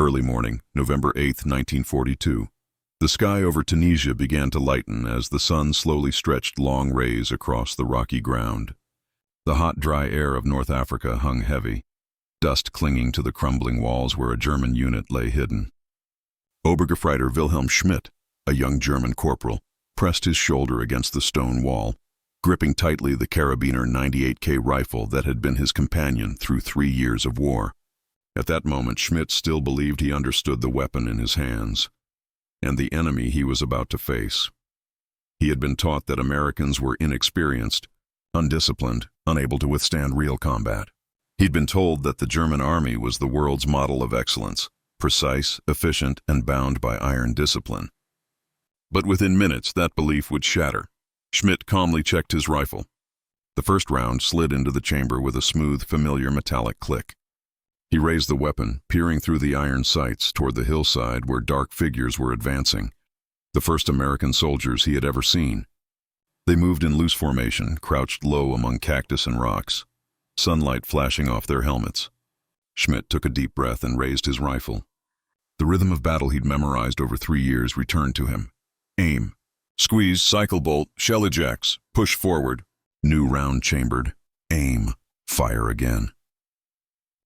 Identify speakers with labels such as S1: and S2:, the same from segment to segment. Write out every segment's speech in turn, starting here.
S1: Early morning, November 8, 1942. The sky over Tunisia began to lighten as the sun slowly stretched long rays across the rocky ground. The hot, dry air of North Africa hung heavy, dust clinging to the crumbling walls where a German unit lay hidden. Obergefreiter Wilhelm Schmidt, a young German corporal, pressed his shoulder against the stone wall, gripping tightly the Karabiner 98K rifle that had been his companion through 3 years of war. At that moment, Schmidt still believed he understood the weapon in his hands, and the enemy he was about to face. He had been taught that Americans were inexperienced, undisciplined, unable to withstand real combat. He'd been told that the German army was the world's model of excellence, precise, efficient, and bound by iron discipline. But within minutes, that belief would shatter. Schmidt calmly checked his rifle. The first round slid into the chamber with a smooth, familiar metallic click. He raised the weapon, peering through the iron sights toward the hillside where dark figures were advancing, the first American soldiers he had ever seen. They moved in loose formation, crouched low among cactus and rocks, sunlight flashing off their helmets. Schmidt took a deep breath and raised his rifle. The rhythm of battle he'd memorized over 3 years returned to him. Aim. Squeeze, cycle bolt, shell ejects, push forward. New round chambered. Aim. Fire again.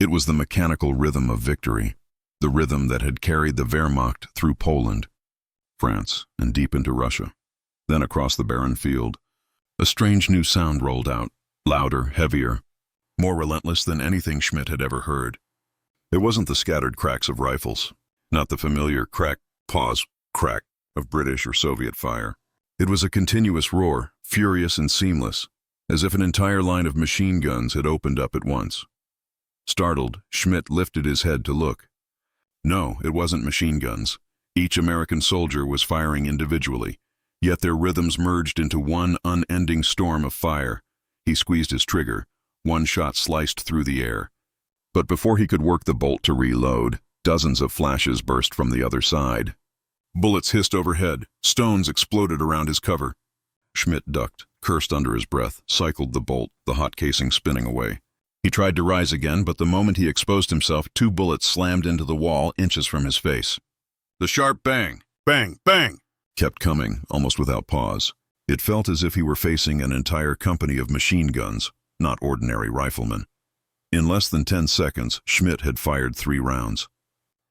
S1: It was the mechanical rhythm of victory, the rhythm that had carried the Wehrmacht through Poland, France, and deep into Russia. Then across the barren field, a strange new sound rolled out, louder, heavier, more relentless than anything Schmidt had ever heard. It wasn't the scattered cracks of rifles, not the familiar crack, pause, crack of British or Soviet fire. It was a continuous roar, furious and seamless, as if an entire line of machine guns had opened up at once. Startled, Schmidt lifted his head to look. No, it wasn't machine guns. Each American soldier was firing individually, yet their rhythms merged into one unending storm of fire. He squeezed his trigger. One shot sliced through the air. But before he could work the bolt to reload, dozens of flashes burst from the other side. Bullets hissed overhead. Stones exploded around his cover. Schmidt ducked, cursed under his breath, cycled the bolt, the hot casing spinning away. He tried to rise again, but the moment he exposed himself, 2 bullets slammed into the wall inches from his face. The sharp bang, bang, bang, kept coming, almost without pause. It felt as if he were facing an entire company of machine guns, not ordinary riflemen. In less than 10 seconds, Schmidt had fired 3 rounds.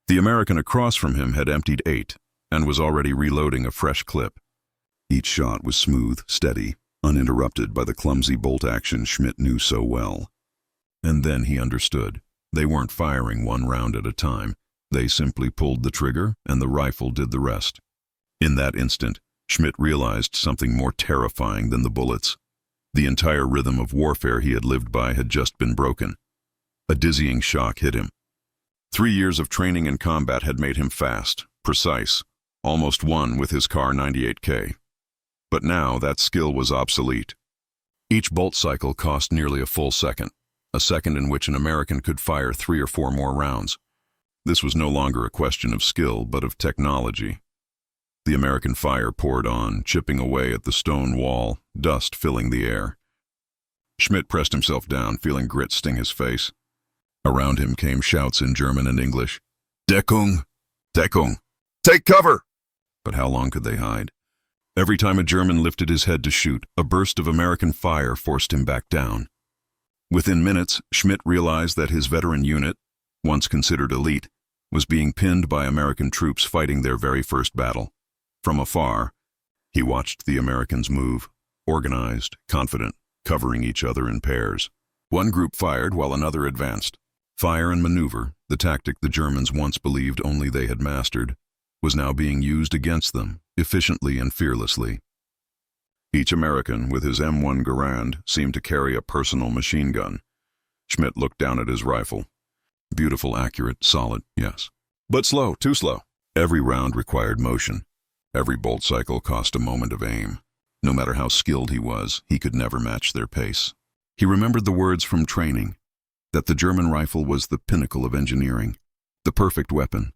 S1: The American across from him had emptied 8, and was already reloading a fresh clip. Each shot was smooth, steady, uninterrupted by the clumsy bolt action Schmidt knew so well. And then he understood. They weren't firing 1 round at a time. They simply pulled the trigger, and the rifle did the rest. In that instant, Schmidt realized something more terrifying than the bullets. The entire rhythm of warfare he had lived by had just been broken. A dizzying shock hit him. 3 years of training and combat had made him fast, precise, almost one with his Kar 98K. But now that skill was obsolete. Each bolt cycle cost nearly a full second, a second in which an American could fire 3 or 4 more rounds. This was no longer a question of skill, but of technology. The American fire poured on, chipping away at the stone wall, dust filling the air. Schmidt pressed himself down, feeling grit sting his face. Around him came shouts in German and English. Deckung! Deckung! Take cover! But how long could they hide? Every time a German lifted his head to shoot, a burst of American fire forced him back down. Within minutes, Schmidt realized that his veteran unit, once considered elite, was being pinned by American troops fighting their very first battle. From afar, he watched the Americans move, organized, confident, covering each other in pairs. One group fired while another advanced. Fire and maneuver, the tactic the Germans once believed only they had mastered, was now being used against them, efficiently and fearlessly. Each American, with his M1 Garand, seemed to carry a personal machine gun. Schmidt looked down at his rifle. Beautiful, accurate, solid, yes. But slow, too slow. Every round required motion. Every bolt cycle cost a moment of aim. No matter how skilled he was, he could never match their pace. He remembered the words from training, that the German rifle was the pinnacle of engineering, the perfect weapon.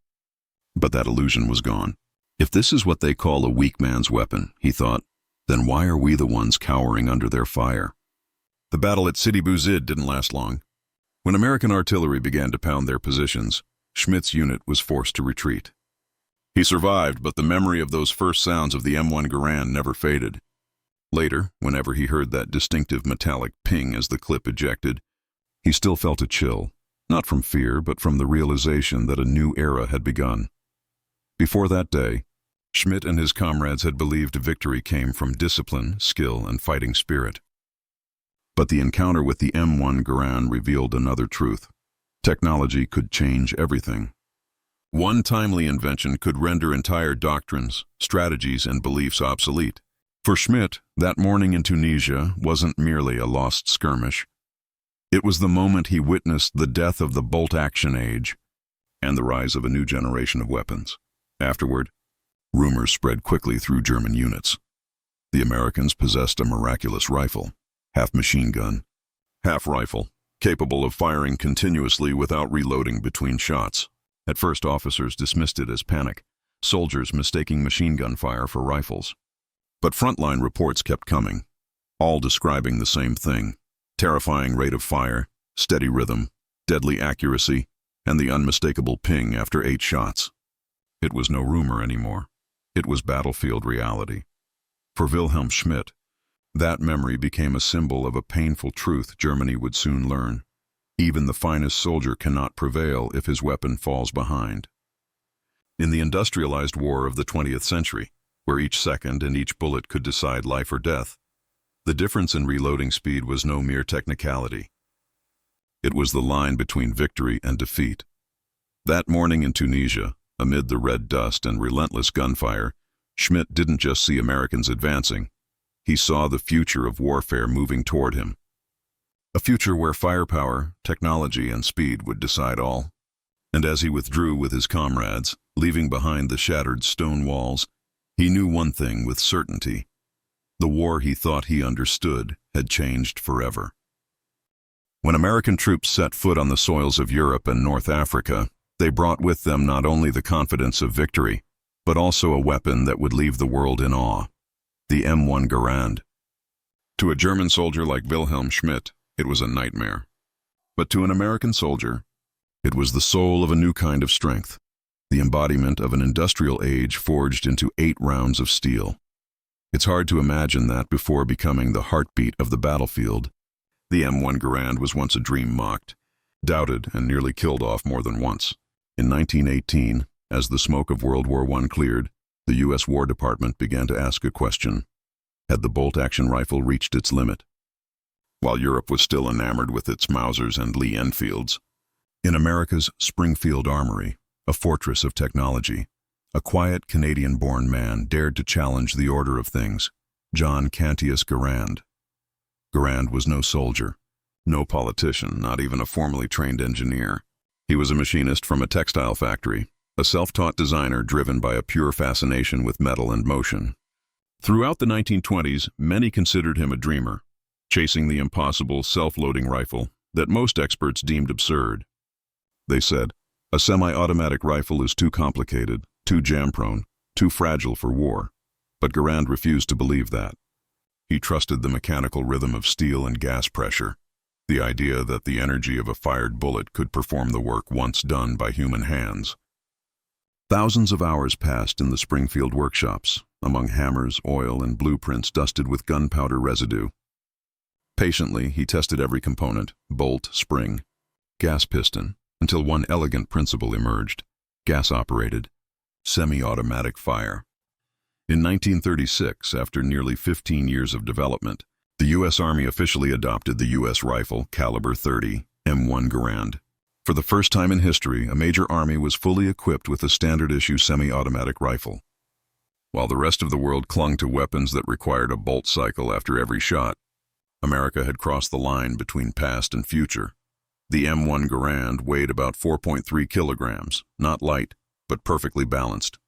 S1: But that illusion was gone. If this is what they call a weak man's weapon, he thought, then why are we the ones cowering under their fire? The battle at Sidi Bouzid didn't last long. When American artillery began to pound their positions, Schmidt's unit was forced to retreat. He survived, but the memory of those first sounds of the M1 Garand never faded. Later, whenever he heard that distinctive metallic ping as the clip ejected, he still felt a chill, not from fear, but from the realization that a new era had begun. Before that day, Schmidt and his comrades had believed victory came from discipline, skill, and fighting spirit. But the encounter with the M1 Garand revealed another truth. Technology could change everything. One timely invention could render entire doctrines, strategies, and beliefs obsolete. For Schmidt, that morning in Tunisia wasn't merely a lost skirmish. It was the moment he witnessed the death of the bolt-action age and the rise of a new generation of weapons. Afterward, rumors spread quickly through German units. The Americans possessed a miraculous rifle, half machine gun, half rifle, capable of firing continuously without reloading between shots. At first, officers dismissed it as panic, soldiers mistaking machine gun fire for rifles. But frontline reports kept coming, all describing the same thing: terrifying rate of fire, steady rhythm, deadly accuracy, and the unmistakable ping after 8 shots. It was no rumor anymore. It was battlefield reality. For Wilhelm Schmidt, that memory became a symbol of a painful truth Germany would soon learn. Even the finest soldier cannot prevail if his weapon falls behind. In the industrialized war of the 20th century, where each second and each bullet could decide life or death, the difference in reloading speed was no mere technicality. It was the line between victory and defeat. That morning in Tunisia, amid the red dust and relentless gunfire, Schmidt didn't just see Americans advancing. He saw the future of warfare moving toward him. A future where firepower, technology, and speed would decide all. And as he withdrew with his comrades, leaving behind the shattered stone walls, he knew one thing with certainty. The war he thought he understood had changed forever. When American troops set foot on the soils of Europe and North Africa, they brought with them not only the confidence of victory, but also a weapon that would leave the world in awe: the M1 Garand. To a German soldier like Wilhelm Schmidt, it was a nightmare. But to an American soldier, it was the soul of a new kind of strength, the embodiment of an industrial age forged into 8 rounds of steel. It's hard to imagine that before becoming the heartbeat of the battlefield. The M1 Garand was once a dream mocked, doubted, and nearly killed off more than once. In 1918, as the smoke of World War I cleared, the U.S. War Department began to ask a question: had the bolt-action rifle reached its limit? While Europe was still enamored with its Mausers and Lee Enfields, in America's Springfield Armory, a fortress of technology, a quiet Canadian-born man dared to challenge the order of things: John Cantius Garand. Garand was no soldier, no politician, not even a formally trained engineer. He was a machinist from a textile factory, a self-taught designer driven by a pure fascination with metal and motion. Throughout the 1920s, many considered him a dreamer, chasing the impossible self-loading rifle that most experts deemed absurd. They said, a semi-automatic rifle is too complicated, too jam-prone, too fragile for war. But Garand refused to believe that. He trusted the mechanical rhythm of steel and gas pressure, the idea that the energy of a fired bullet could perform the work once done by human hands. Thousands of hours passed in the Springfield workshops, among hammers, oil, and blueprints dusted with gunpowder residue. Patiently, he tested every component: bolt, spring, gas piston, until one elegant principle emerged: gas-operated, semi-automatic fire. In 1936, after nearly 15 years of development, the U.S. Army officially adopted the U.S. rifle caliber .30 M1 Garand. For the first time in history, a major army was fully equipped with a standard-issue semi-automatic rifle. While the rest of the world clung to weapons that required a bolt cycle after every shot, America had crossed the line between past and future. The M1 Garand weighed about 4.3 kilograms, not light, but perfectly balanced.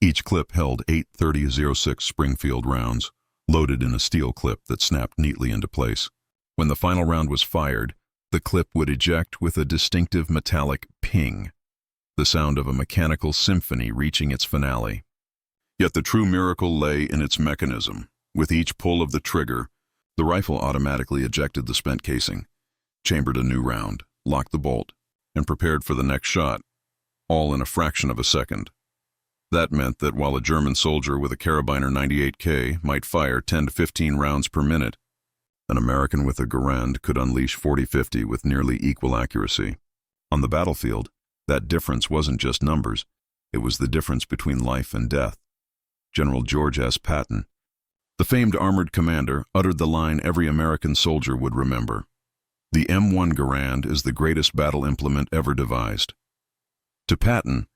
S1: Each clip held 8 .30-06 Springfield rounds, loaded in a steel clip that snapped neatly into place. When the final round was fired, the clip would eject with a distinctive metallic ping, the sound of a mechanical symphony reaching its finale. Yet the true miracle lay in its mechanism. With each pull of the trigger, the rifle automatically ejected the spent casing, chambered a new round, locked the bolt, and prepared for the next shot. all in a fraction of a second. That meant that while a German soldier with a Karabiner 98K might fire 10 to 15 rounds per minute, an American with a Garand could unleash 40-50 with nearly equal accuracy. On the battlefield, that difference wasn't just numbers, it was the difference between life and death. General George S. Patton, the famed armored commander, uttered the line every American soldier would remember. The M1 Garand is the greatest battle implement ever devised. To Patton,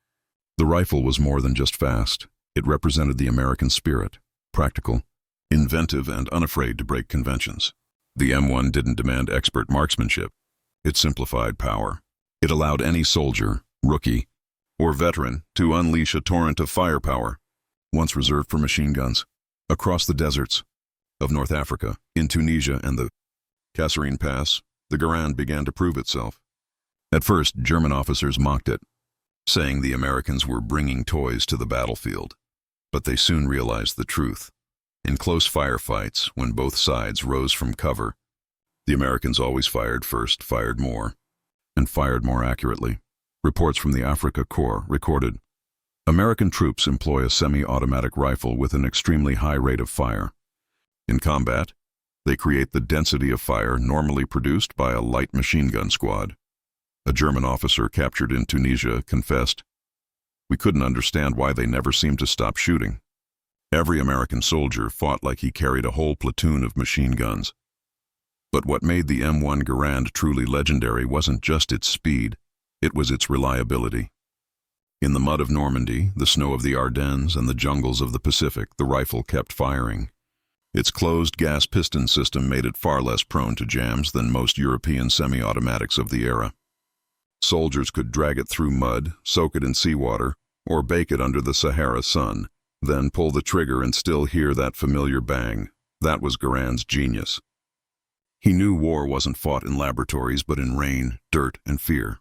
S1: the rifle was more than just fast. It represented the American spirit, practical, inventive, and unafraid to break conventions. The M1 didn't demand expert marksmanship. It simplified power. It allowed any soldier, rookie, or veteran to unleash a torrent of firepower, once reserved for machine guns, across the deserts of North Africa, in Tunisia and the Kasserine Pass. The Garand began to prove itself. At first, German officers mocked it, saying the Americans were bringing toys to the battlefield. But they soon realized the truth. In close firefights, when both sides rose from cover, the Americans always fired first, fired more, and fired more accurately. Reports from the Africa Corps recorded, American troops employ a semi-automatic rifle with an extremely high rate of fire. In combat, they create the density of fire normally produced by a light machine gun squad. A German officer captured in Tunisia confessed, "We couldn't understand why they never seemed to stop shooting. Every American soldier fought like he carried a whole platoon of machine guns." But what made the M1 Garand truly legendary wasn't just its speed, it was its reliability. In the mud of Normandy, the snow of the Ardennes, and the jungles of the Pacific, the rifle kept firing. Its closed gas piston system made it far less prone to jams than most European semi-automatics of the era. Soldiers could drag it through mud, soak it in seawater, or bake it under the Sahara sun, then pull the trigger and still hear that familiar bang. That was Garand's genius. He knew war wasn't fought in laboratories but in rain, dirt, and fear.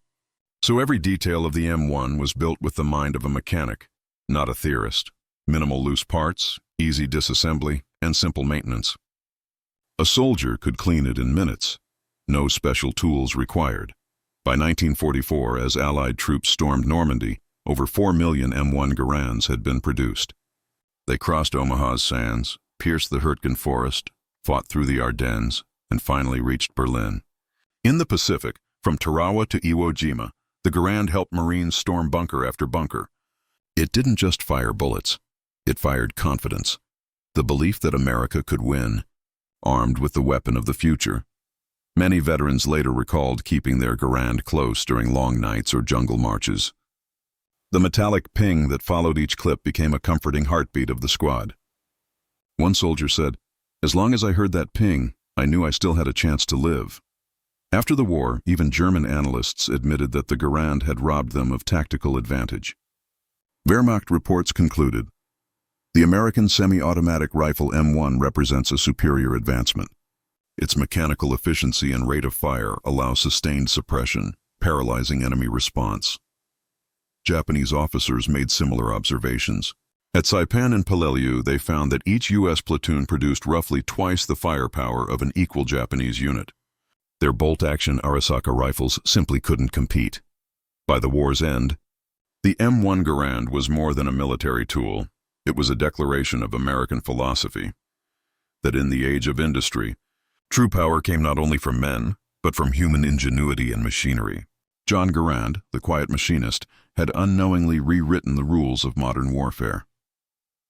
S1: So every detail of the M1 was built with the mind of a mechanic, not a theorist. Minimal loose parts, easy disassembly, and simple maintenance. A soldier could clean it in minutes. No special tools required. By 1944, as Allied troops stormed Normandy, over 4 million M1 Garands had been produced. They crossed Omaha's sands, pierced the Hurtgen forest, fought through the Ardennes, and finally reached Berlin. In the Pacific, from Tarawa to Iwo Jima, the Garand helped Marines storm bunker after bunker. It didn't just fire bullets. It fired confidence. The belief that America could win, armed with the weapon of the future. Many veterans later recalled keeping their Garand close during long nights or jungle marches. The metallic ping that followed each clip became a comforting heartbeat of the squad. One soldier said, "As long as I heard that ping, I knew I still had a chance to live." After the war, even German analysts admitted that the Garand had robbed them of tactical advantage. Wehrmacht reports concluded, the American semi-automatic rifle M1 represents a superior advancement. Its mechanical efficiency and rate of fire allow sustained suppression, paralyzing enemy response. Japanese officers made similar observations. At Saipan and Peleliu, they found that each U.S. platoon produced roughly twice the firepower of an equal Japanese unit. Their bolt-action Arisaka rifles simply couldn't compete. By the war's end, the M1 Garand was more than a military tool. It was a declaration of American philosophy, that in the age of industry, true power came not only from men, but from human ingenuity and machinery. John Garand, the quiet machinist, had unknowingly rewritten the rules of modern warfare.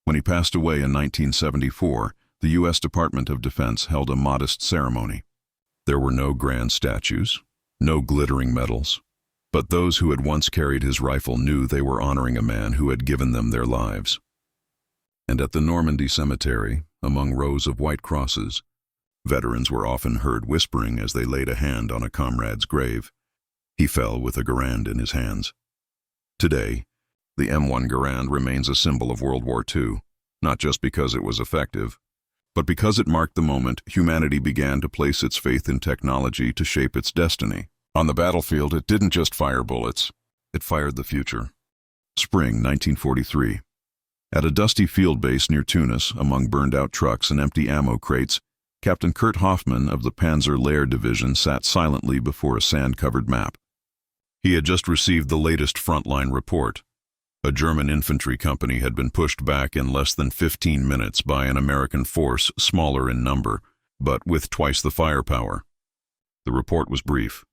S1: When he passed away in 1974, the U.S. Department of Defense held a modest ceremony. There were no grand statues, no glittering medals, but those who had once carried his rifle knew they were honoring a man who had given them their lives. And at the Normandy cemetery, among rows of white crosses, veterans were often heard whispering as they laid a hand on a comrade's grave. He fell with a Garand in his hands. Today, the M1 Garand remains a symbol of World War II, not just because it was effective, but because it marked the moment humanity began to place its faith in technology to shape its destiny. On the battlefield, it didn't just fire bullets, it fired the future. Spring 1943. At a dusty field base near Tunis, among burned-out trucks and empty ammo crates, Captain Kurt Hoffman of the Panzer Lehr Division sat silently before a sand-covered map. He had just received the latest frontline report. A German infantry company had been pushed back in less than 15 minutes by an American force smaller in number, but with twice the firepower. The report was brief.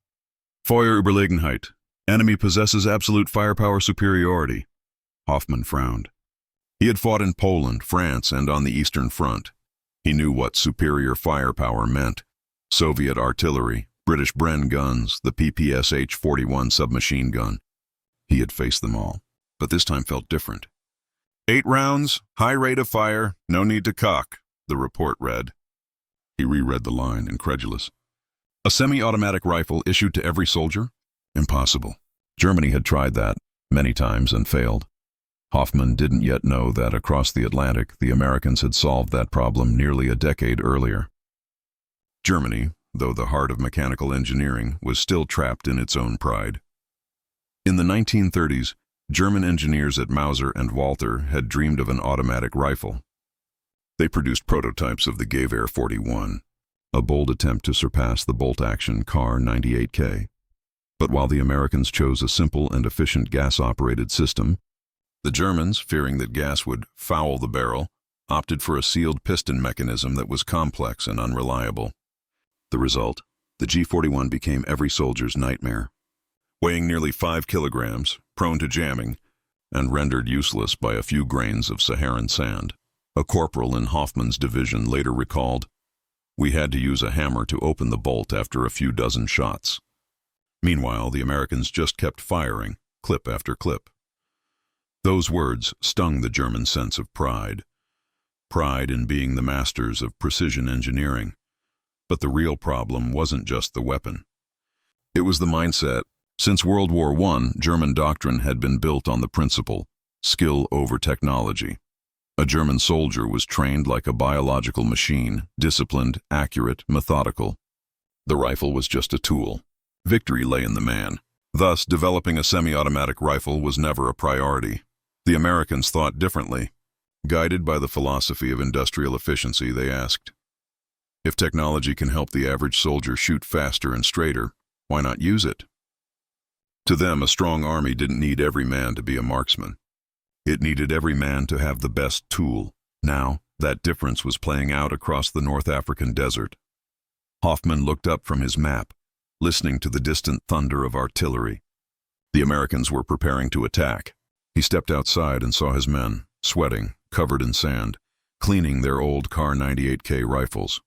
S1: Feuerüberlegenheit. Enemy possesses absolute firepower superiority. Hoffmann frowned. He had fought in Poland, France, and on the Eastern Front. He knew what superior firepower meant. Soviet artillery, British Bren guns, the PPSH-41 submachine gun. He had faced them all, but this time felt different. 8 rounds, high rate of fire, no need to cock, the report read. He reread the line, incredulous. A semi-automatic rifle issued to every soldier? Impossible. Germany had tried that many times and failed. Hoffmann didn't yet know that across the Atlantic, the Americans had solved that problem nearly a decade earlier. Germany, though the heart of mechanical engineering, was still trapped in its own pride. In the 1930s, German engineers at Mauser and Walther had dreamed of an automatic rifle. They produced prototypes of the Gewehr 41, a bold attempt to surpass the bolt-action Kar 98K. But while the Americans chose a simple and efficient gas-operated system, the Germans, fearing that gas would foul the barrel, opted for a sealed piston mechanism that was complex and unreliable. The result, the G41 became every soldier's nightmare. Weighing nearly 5 kilograms, prone to jamming, and rendered useless by a few grains of Saharan sand, a corporal in Hoffmann's division later recalled, "We had to use a hammer to open the bolt after a few dozen shots." Meanwhile, the Americans just kept firing, clip after clip. Those words stung the German sense of pride. Pride in being the masters of precision engineering. But the real problem wasn't just the weapon. It was the mindset. Since World War I, German doctrine had been built on the principle, skill over technology. A German soldier was trained like a biological machine, disciplined, accurate, methodical. The rifle was just a tool. Victory lay in the man. Thus, developing a semi-automatic rifle was never a priority. The Americans thought differently. Guided by the philosophy of industrial efficiency, they asked, if technology can help the average soldier shoot faster and straighter, why not use it? To them, a strong army didn't need every man to be a marksman. It needed every man to have the best tool. Now, that difference was playing out across the North African desert. Hoffmann looked up from his map, listening to the distant thunder of artillery. The Americans were preparing to attack. He stepped outside and saw his men, sweating, covered in sand, cleaning their old Kar 98K rifles.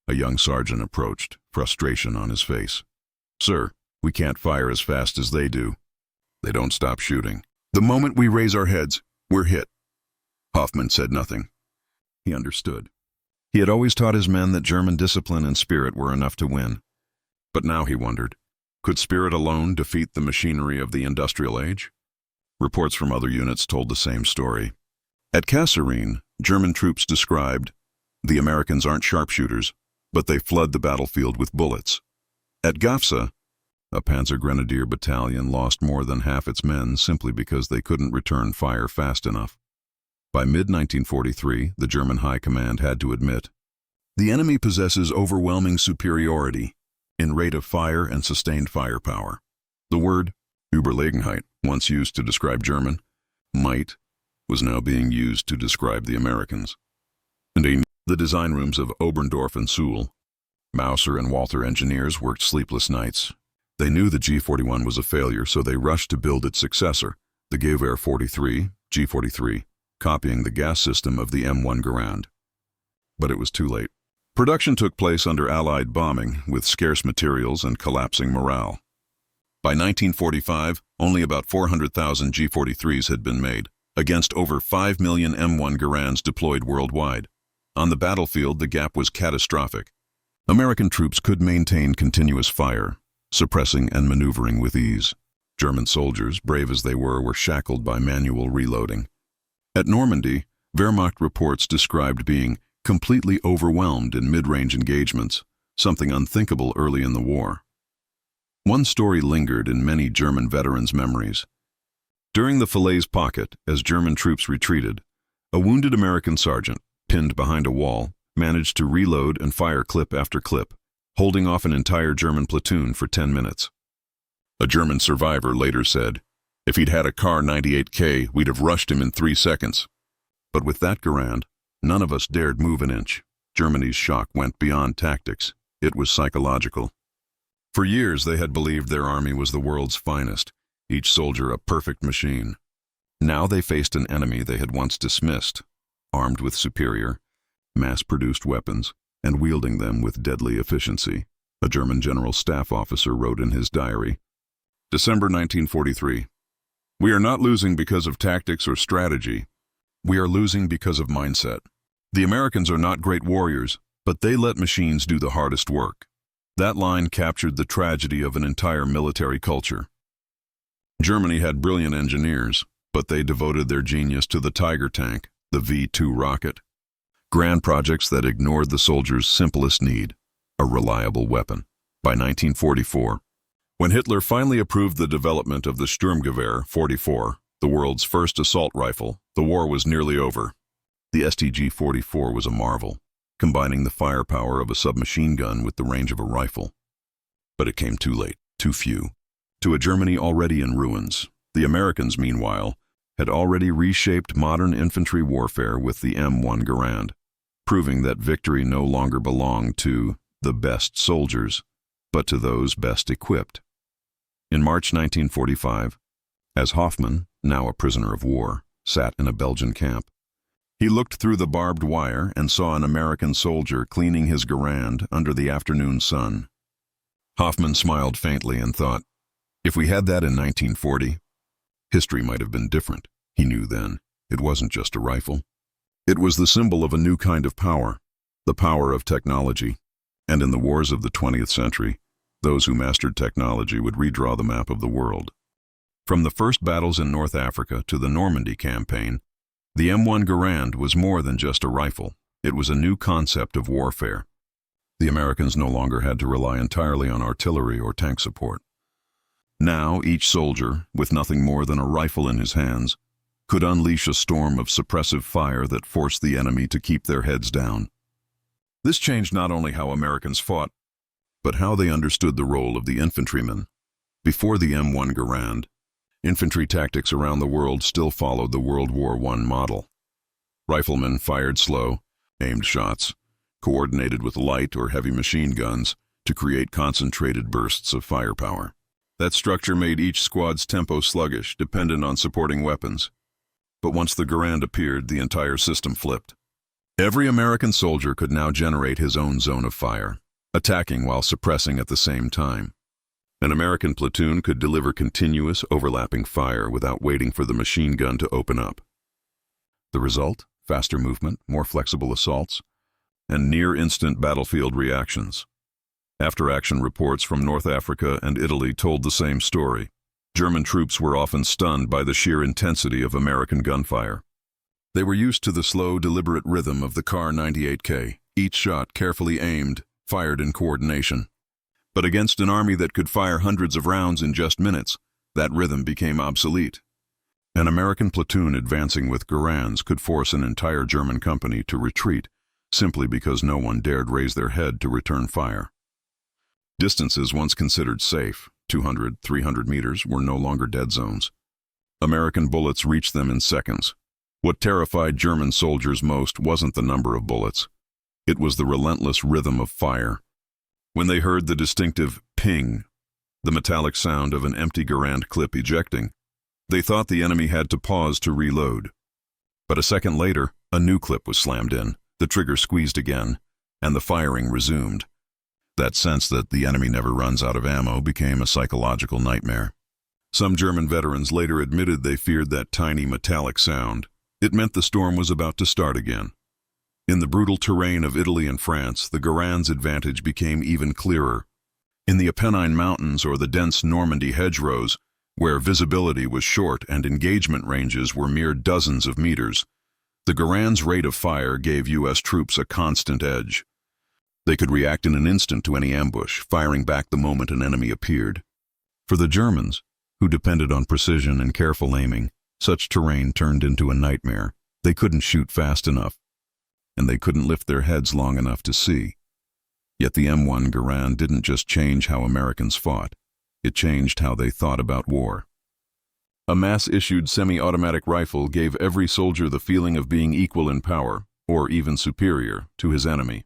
S1: A young sergeant approached, frustration on his face. "Sir, we can't fire as fast as they do. They don't stop shooting. The moment we raise our heads, we're hit." Hoffmann said nothing. He understood. He had always taught his men that German discipline and spirit were enough to win. But now he wondered, could spirit alone defeat the machinery of the industrial age? Reports from other units told the same story. At Kasserine, German troops described, "The Americans aren't sharpshooters, but they flood the battlefield with bullets." At Gafsa, a Panzer Grenadier battalion lost more than half its men simply because they couldn't return fire fast enough. By mid-1943, the German High Command had to admit, "The enemy possesses overwhelming superiority in rate of fire and sustained firepower." The word Überlegenheit, once used to describe German might, was now being used to describe the Americans. And in the design rooms of Oberndorf and Suhl, Mauser and Walther engineers worked sleepless nights. They knew the G41 was a failure, so they rushed to build its successor, the Gewehr 43, G43, copying the gas system of the M1 Garand. But it was too late. Production took place under Allied bombing, with scarce materials and collapsing morale. By 1945, only about 400,000 G43s had been made, against over 5 million M1 Garands deployed worldwide. On the battlefield, the gap was catastrophic. American troops could maintain continuous fire, suppressing and maneuvering with ease. German soldiers, brave as they were shackled by manual reloading. At Normandy, Wehrmacht reports described being completely overwhelmed in mid-range engagements, something unthinkable early in the war. One story lingered in many German veterans' memories. During the Falaise Pocket, as German troops retreated, a wounded American sergeant, pinned behind a wall, managed to reload and fire clip after clip, holding off an entire German platoon for 10 minutes. A German survivor later said, "If he'd had a Kar 98K, we'd have rushed him in 3 seconds." But with that Garand, none of us dared move an inch. Germany's shock went beyond tactics. It was psychological. For years they had believed their army was the world's finest, each soldier a perfect machine. Now they faced an enemy they had once dismissed, armed with superior, mass-produced weapons, and wielding them with deadly efficiency. A German general staff officer wrote in his diary, December 1943, "We are not losing because of tactics or strategy. We are losing because of mindset. The Americans are not great warriors, but they let machines do the hardest work." That line captured the tragedy of an entire military culture. Germany had brilliant engineers, but they devoted their genius to the Tiger tank, the V-2 rocket. Grand projects that ignored the soldier's simplest need, a reliable weapon. By 1944, when Hitler finally approved the development of the Sturmgewehr 44, the world's first assault rifle, the war was nearly over. The STG-44 was a marvel, combining the firepower of a submachine gun with the range of a rifle. But it came too late, too few. To a Germany already in ruins, the Americans, meanwhile, had already reshaped modern infantry warfare with the M1 Garand, proving that victory no longer belonged to the best soldiers, but to those best equipped. In March 1945, as Hoffmann, now a prisoner of war, sat in a Belgian camp, he looked through the barbed wire and saw an American soldier cleaning his Garand under the afternoon sun. Hoffmann smiled faintly and thought, if we had that in 1940, history might have been different. He knew then, it wasn't just a rifle. It was the symbol of a new kind of power, the power of technology. And in the wars of the 20th century, those who mastered technology would redraw the map of the world. From the first battles in North Africa to the Normandy campaign, the M1 Garand was more than just a rifle. It was a new concept of warfare. The Americans no longer had to rely entirely on artillery or tank support. Now, each soldier, with nothing more than a rifle in his hands, could unleash a storm of suppressive fire that forced the enemy to keep their heads down. This changed not only how Americans fought, but how they understood the role of the infantryman. Before the M1 Garand, infantry tactics around the world still followed the World War I model. Riflemen fired slow, aimed shots, coordinated with light or heavy machine guns to create concentrated bursts of firepower. That structure made each squad's tempo sluggish, dependent on supporting weapons. But once the Garand appeared, the entire system flipped. Every American soldier could now generate his own zone of fire, attacking while suppressing at the same time. An American platoon could deliver continuous, overlapping fire without waiting for the machine gun to open up. The result? Faster movement, more flexible assaults, and near-instant battlefield reactions. After-action reports from North Africa and Italy told the same story. German troops were often stunned by the sheer intensity of American gunfire. They were used to the slow, deliberate rhythm of the Kar 98K, each shot carefully aimed, fired in coordination. But against an army that could fire hundreds of rounds in just minutes, that rhythm became obsolete. An American platoon advancing with Garands could force an entire German company to retreat simply because no one dared raise their head to return fire. Distances once considered safe, 200, 300 meters, were no longer dead zones. American bullets reached them in seconds. What terrified German soldiers most wasn't the number of bullets. It was the relentless rhythm of fire. When they heard the distinctive ping, the metallic sound of an empty Garand clip ejecting, they thought the enemy had to pause to reload. But a second later, a new clip was slammed in, the trigger squeezed again, and the firing resumed. That sense that the enemy never runs out of ammo became a psychological nightmare. Some German veterans later admitted they feared that tiny metallic sound. It meant the storm was about to start again. In the brutal terrain of Italy and France, the Garand's advantage became even clearer. In the Apennine Mountains or the dense Normandy hedgerows, where visibility was short and engagement ranges were mere dozens of meters, the Garand's rate of fire gave U.S. troops a constant edge. They could react in an instant to any ambush, firing back the moment an enemy appeared. For the Germans, who depended on precision and careful aiming, such terrain turned into a nightmare. They couldn't shoot fast enough, and they couldn't lift their heads long enough to see. Yet the M1 Garand didn't just change how Americans fought. It changed how they thought about war. A mass-issued semi-automatic rifle gave every soldier the feeling of being equal in power, or even superior, to his enemy.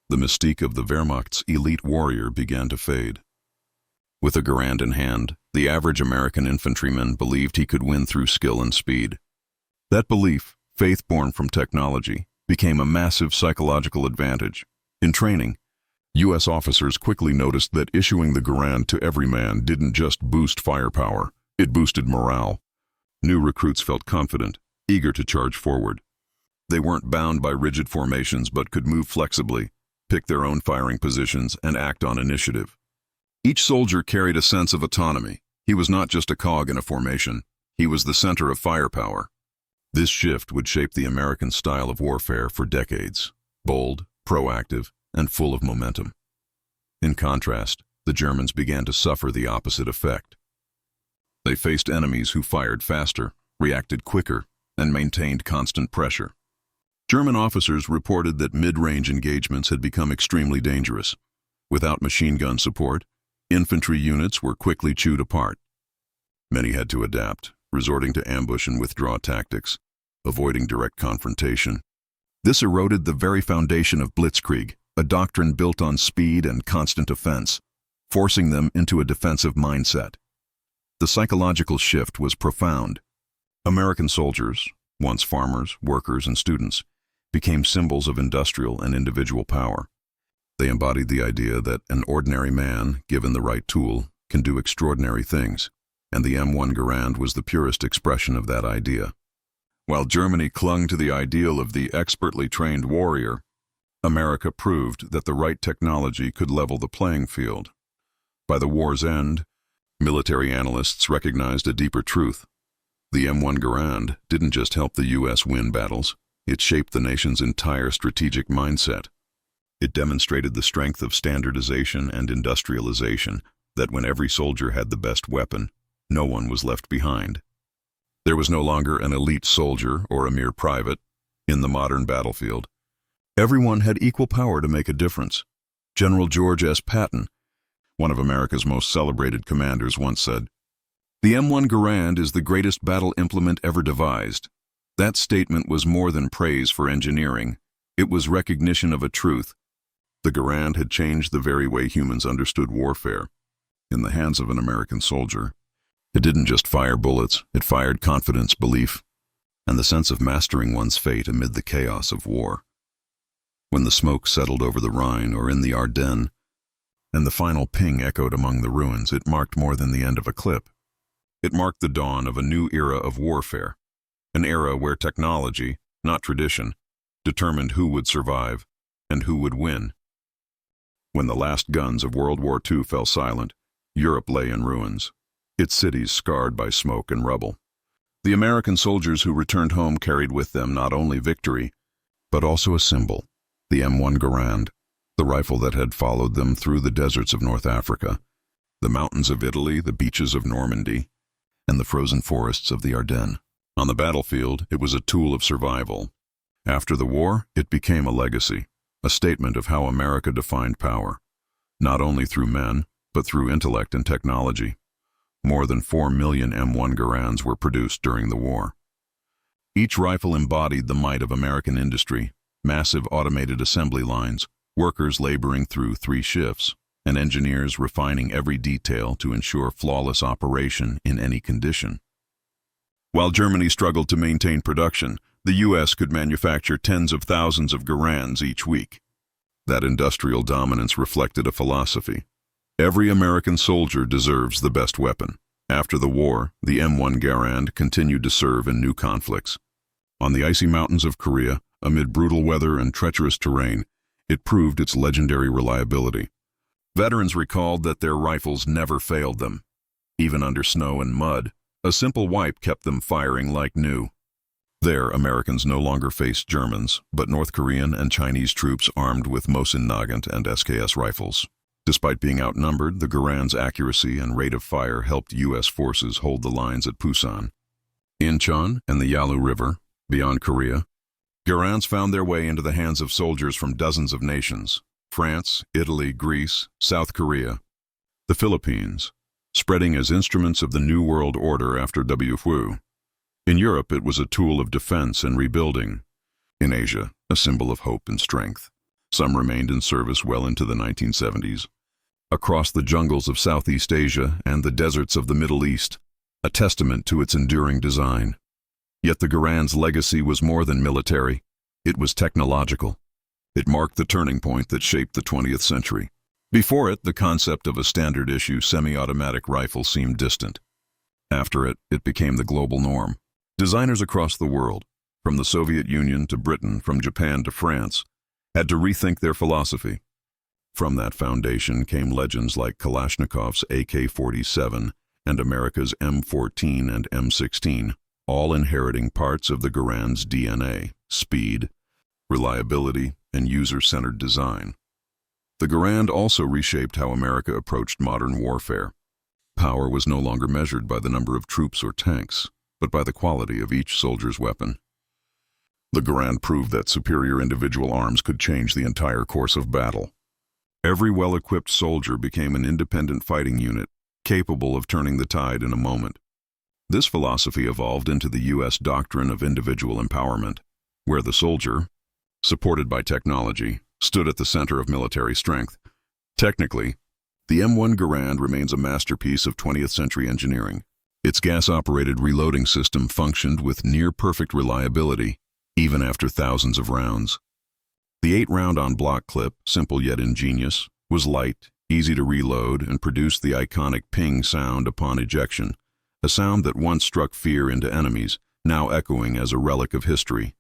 S1: The mystique of the Wehrmacht's elite warrior began to fade. With a Garand in hand, the average American infantryman believed he could win through skill and speed. That belief, faith born from technology, became a massive psychological advantage. In training, U.S. officers quickly noticed that issuing the Garand to every man didn't just boost firepower, it boosted morale. New recruits felt confident, eager to charge forward. They weren't bound by rigid formations but could move flexibly, pick their own firing positions, and act on initiative. Each soldier carried a sense of autonomy. He was not just a cog in a formation. He was the center of firepower. This shift would shape the American style of warfare for decades. Bold, proactive, and full of momentum. In contrast, the Germans began to suffer the opposite effect. They faced enemies who fired faster, reacted quicker, and maintained constant pressure. German officers reported that mid-range engagements had become extremely dangerous. Without machine gun support, infantry units were quickly chewed apart. Many had to adapt, resorting to ambush and withdraw tactics, avoiding direct confrontation. This eroded the very foundation of blitzkrieg, a doctrine built on speed and constant offense, forcing them into a defensive mindset. The psychological shift was profound. American soldiers, once farmers, workers, and students, became symbols of industrial and individual power. They embodied the idea that an ordinary man, given the right tool, can do extraordinary things, and the M1 Garand was the purest expression of that idea. While Germany clung to the ideal of the expertly trained warrior, America proved that the right technology could level the playing field. By the war's end, military analysts recognized a deeper truth. The M1 Garand didn't just help the U.S. win battles, it shaped the nation's entire strategic mindset. It demonstrated the strength of standardization and industrialization, that when every soldier had the best weapon, no one was left behind. There was no longer an elite soldier or a mere private in the modern battlefield. Everyone had equal power to make a difference. General George S. Patton, one of America's most celebrated commanders, once said, "The M1 Garand is the greatest battle implement ever devised." That statement was more than praise for engineering. It was recognition of a truth. The Garand had changed the very way humans understood warfare. In the hands of an American soldier, it didn't just fire bullets, it fired confidence, belief, and the sense of mastering one's fate amid the chaos of war. When the smoke settled over the Rhine or in the Ardennes, and the final ping echoed among the ruins, it marked more than the end of a clip. It marked the dawn of a new era of warfare, an era where technology, not tradition, determined who would survive and who would win. When the last guns of World War II fell silent, Europe lay in ruins, its cities scarred by smoke and rubble. The American soldiers who returned home carried with them not only victory, but also a symbol, the M1 Garand, the rifle that had followed them through the deserts of North Africa, the mountains of Italy, the beaches of Normandy, and the frozen forests of the Ardennes. On the battlefield, it was a tool of survival. After the war, it became a legacy, a statement of how America defined power, not only through men, but through intellect and technology. More than 4 million M1 Garands were produced during the war. Each rifle embodied the might of American industry, massive automated assembly lines, workers laboring through 3 shifts, and engineers refining every detail to ensure flawless operation in any condition. While Germany struggled to maintain production, the U.S. could manufacture tens of thousands of Garands each week. That industrial dominance reflected a philosophy. Every American soldier deserves the best weapon. After the war, the M1 Garand continued to serve in new conflicts. On the icy mountains of Korea, amid brutal weather and treacherous terrain, it proved its legendary reliability. Veterans recalled that their rifles never failed them. Even under snow and mud, a simple wipe kept them firing like new. There, Americans no longer faced Germans, but North Korean and Chinese troops armed with Mosin Nagant and SKS rifles. Despite being outnumbered, the Garand's accuracy and rate of fire helped U.S. forces hold the lines at Pusan. Incheon and the Yalu River, beyond Korea, Garands found their way into the hands of soldiers from dozens of nations: France, Italy, Greece, South Korea, the Philippines. spreading as instruments of the New World Order after WFU. In Europe, it was a tool of defense and rebuilding. In Asia, a symbol of hope and strength. Some remained in service well into the 1970s. Across the jungles of Southeast Asia and the deserts of the Middle East, a testament to its enduring design. Yet the Garand's legacy was more than military. It was technological. It marked the turning point that shaped the 20th century. Before it, the concept of a standard-issue semi-automatic rifle seemed distant. After it, it became the global norm. Designers across the world, from the Soviet Union to Britain, from Japan to France, had to rethink their philosophy. From that foundation came legends like Kalashnikov's AK-47 and America's M14 and M16, all inheriting parts of the Garand's DNA: speed, reliability, and user-centered design. The Garand also reshaped how America approached modern warfare. Power was no longer measured by the number of troops or tanks, but by the quality of each soldier's weapon. The Garand proved that superior individual arms could change the entire course of battle. Every well-equipped soldier became an independent fighting unit, capable of turning the tide in a moment. This philosophy evolved into the U.S. doctrine of individual empowerment, where the soldier, supported by technology, stood at the center of military strength. Technically, the M1 Garand remains a masterpiece of 20th century engineering. Its gas-operated reloading system functioned with near-perfect reliability, even after thousands of rounds. The 8-round on-block clip, simple yet ingenious, was light, easy to reload, and produced the iconic ping sound upon ejection, a sound that once struck fear into enemies, now echoing as a relic of history.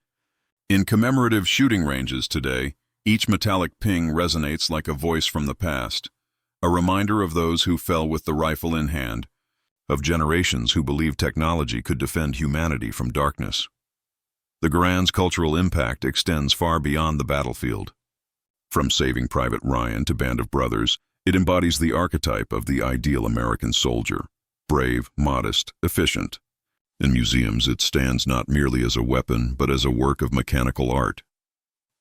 S1: In commemorative shooting ranges today, each metallic ping resonates like a voice from the past, a reminder of those who fell with the rifle in hand, of generations who believed technology could defend humanity from darkness. The Garand's cultural impact extends far beyond the battlefield. From Saving Private Ryan to Band of Brothers, it embodies the archetype of the ideal American soldier: brave, modest, efficient. In museums, it stands not merely as a weapon, but as a work of mechanical art.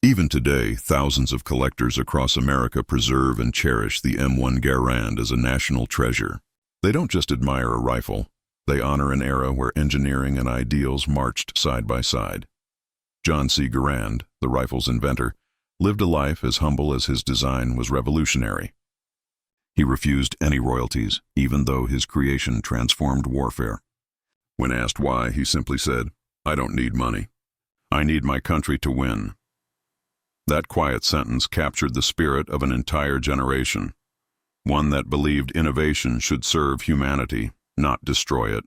S1: Even today, thousands of collectors across America preserve and cherish the M1 Garand as a national treasure. They don't just admire a rifle, they honor an era where engineering and ideals marched side by side. John C. Garand, the rifle's inventor, lived a life as humble as his design was revolutionary. He refused any royalties, even though his creation transformed warfare. When asked why, he simply said, "I don't need money. I need my country to win." That quiet sentence captured the spirit of an entire generation, one that believed innovation should serve humanity, not destroy it.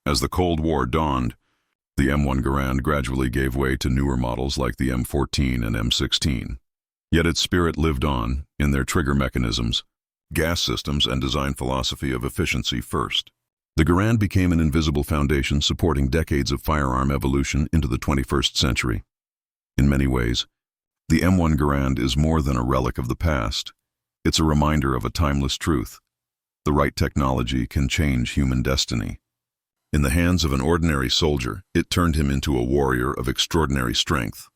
S1: As the Cold War dawned, the M1 Garand gradually gave way to newer models like the M14 and M16. Yet its spirit lived on, in their trigger mechanisms, gas systems, and design philosophy of efficiency first. The Garand became an invisible foundation supporting decades of firearm evolution into the 21st century. In many ways, the M1 Garand is more than a relic of the past. It's a reminder of a timeless truth: the right technology can change human destiny. In the hands of an ordinary soldier, it turned him into a warrior of extraordinary strength.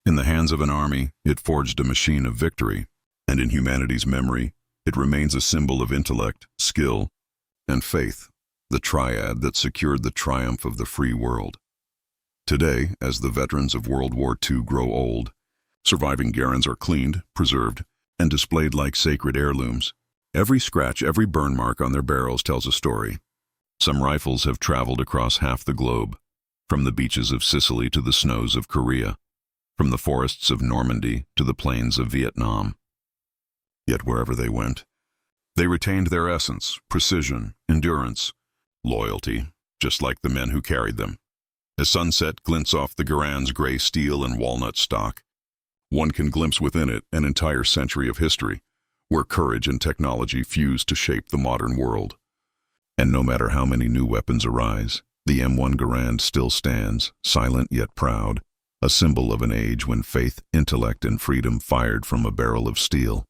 S1: In the hands of an army, it forged a machine of victory. And in humanity's memory, it remains a symbol of intellect, skill, and faith, the triad that secured the triumph of the free world. Today, as the veterans of World War II grow old, surviving Garands are cleaned, preserved, and displayed like sacred heirlooms. Every scratch, every burn mark on their barrels tells a story. Some rifles have traveled across half the globe, from the beaches of Sicily to the snows of Korea, from the forests of Normandy to the plains of Vietnam. Yet wherever they went, they retained their essence: precision, endurance, loyalty, just like the men who carried them. As sunset glints off the Garand's gray steel and walnut stock, one can glimpse within it an entire century of history, where courage and technology fuse to shape the modern world. And no matter how many new weapons arise, the M1 Garand still stands, silent yet proud, a symbol of an age when faith, intellect, and freedom fired from a barrel of steel.